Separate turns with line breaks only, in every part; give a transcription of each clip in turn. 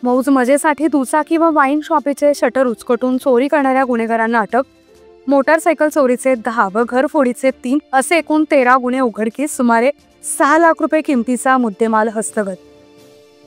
मौज मजेसाठी दुचाकी व वाईन शॉपीचे शटर उचकटून चोरी करणाऱ्या गुन्हेगारांना अटक। मोटारसायकल चोरीचे 10 व घरफोडीचे 3 असे एकूण 13 गुन्हे उघडकीस। सुमारे 6 लाख रुपये किमतीचा मुद्देमाल हस्तगत।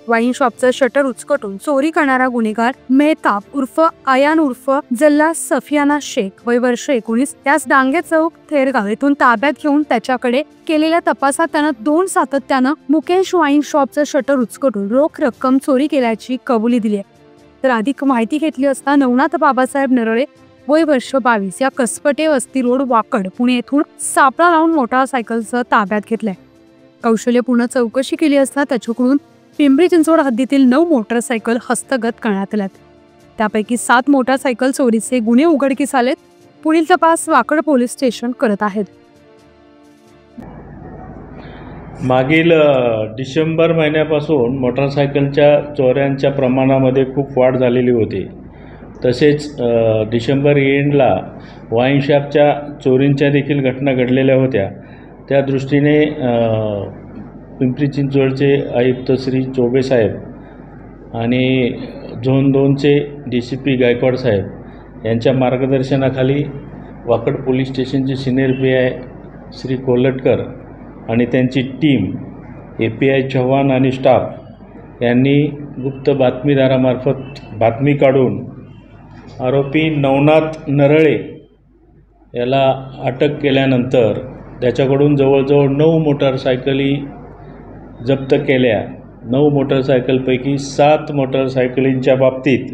वाईन शॉपचं शटर उचकटून चोरी करणारा गुन्हेगार मेहताब उर्फ आयान उर्फ जल्ला सफियाना शेख वय वर्ष 19 त्यास डांगे चौक थेरगाव येथून ताब्यात घेऊन त्याच्याकडे केलेल्या तपासात त्यानं 2 सातत्यानं मुकेश वाईन शॉपचं शटर उचकटून रोख रक्कम चोरी केल्याची कबुली दिली आहे। तर अधिक माहिती घेतली असता नवनाथ बाबासाहेब नरळे वय वर्ष 22 या कसपटे वस्ती रोड वाकड पुणे येथून सापळा लावून मोटारसायकलचं ताब्यात घेतलंय। कौशल्यपूर्ण चौकशी केली असता त्याच्याकडून पिंपरी चिंचवड हद्दीतील 9 मोटारसायकल हस्तगत करण्यात आल्यात। त्यापैकी 7 मोटारसायकल चोरीचे गुन्हे उघडकीस आलेत। पुढील तपास वाकड पोलीस स्टेशन करत आहेत।
मागील डिसेंबर महिन्यापासून मोटारसायकलच्या चोऱ्यांच्या प्रमाणामध्ये खूप वाढ झालेली होती। तसेच डिसेंबर एंडला वाईन शॉपच्या चोरींच्या देखील घटना घडलेल्या होत्या। त्या दृष्टीने पिंपरी चिंचवडचे आयुक्त श्री चौबे साहेब आणि झोन 2चे DCP गायकवाड साहेब यांच्या मार्गदर्शनाखाली वाकड पोलीस स्टेशनचे सिनियर PI श्री कोलटकर आणि त्यांची टीम API चव्हाण आणि स्टाफ यांनी गुप्त बातमीदारामार्फत बातमी काढून आरोपी नवनाथ नरळे याला अटक केल्यानंतर त्याच्याकडून जवळजवळ 9 मोटारसायकली जप्त केल्या। 9 मोटारसायकलपैकी 7 मोटारसायकलींच्या बाबतीत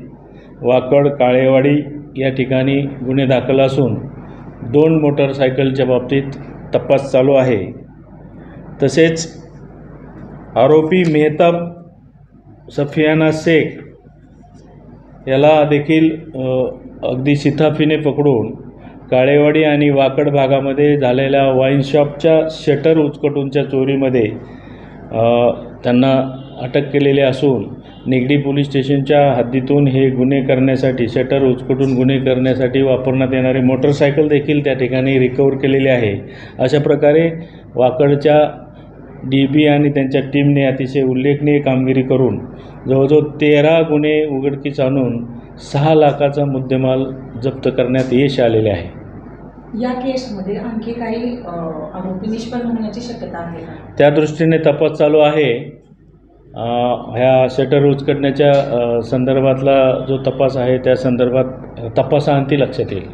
वाकड काळेवाडी या ठिकाणी गुन्हे दाखल असून 2 मोटारसायकलच्या बाबतीत तपास चालू आहे। तसेच आरोपी मेहताब सफियाना शेख याला देखील अगदी शिथाफीने पकडून काळेवाडी आणि वाकड भागामध्ये झालेल्या वाईन शॉपच्या शटर उचकटूनच्या चोरीमध्ये त्यांना अटक केलेली असून निगडी पोलीस स्टेशनच्या हद्दीतून हे गुन्हे करण्यासाठी शटर उचकटून गुन्हे करण्यासाठी वापरण्यात येणारे मोटरसायकल देखील त्या ठिकाणी रिकवर केलेले आहे। अशा प्रकारे वाकडच्या DB आणि त्यांच्या टीमने अतिशय उल्लेखनीय कामगिरी करून जवळजवळ 13 गुन्हे उघडकीस आणून 6 लाखाचा मुद्देमाल जप्त करण्यात यश आलेले आहे।
या केसमध्ये आणखी काही आरोपी निष्पन्न होण्याची शक्यता आहे का?
त्या दृष्टीने तपास चालू आहे। ह्या शटर उचकटण्याच्या संदर्भातला जो तपास आहे त्या संदर्भात तपासाअंती लक्षात येईल।